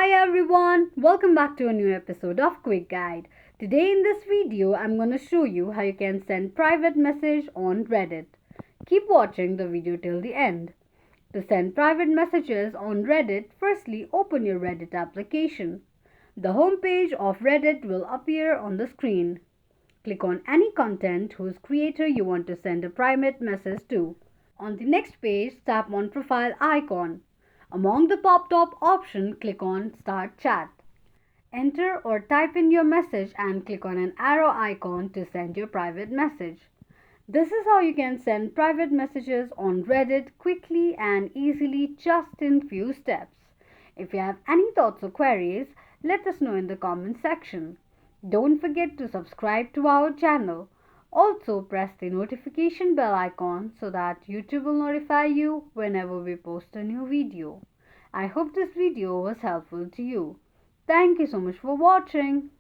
Hi everyone, welcome back to a new episode of Quick Guide. Today in this video, I'm going to show you how you can send private message on Reddit. Keep watching the video till the end. To send private messages on Reddit, firstly open your Reddit application. The home page of Reddit will appear on the screen. Click on any content whose creator you want to send a private message to. On the next page, tap on profile icon. Among the pop-up option, click on Start Chat. Enter or type in your message and click on an arrow icon to send your private message. This is how you can send private messages on Reddit quickly and easily just in few steps. If you have any thoughts or queries, let us know in the comment section. Don't forget to subscribe to our channel. Also press the notification bell icon so that YouTube will notify you whenever we post a new video. I hope this video was helpful to you. Thank you so much for watching.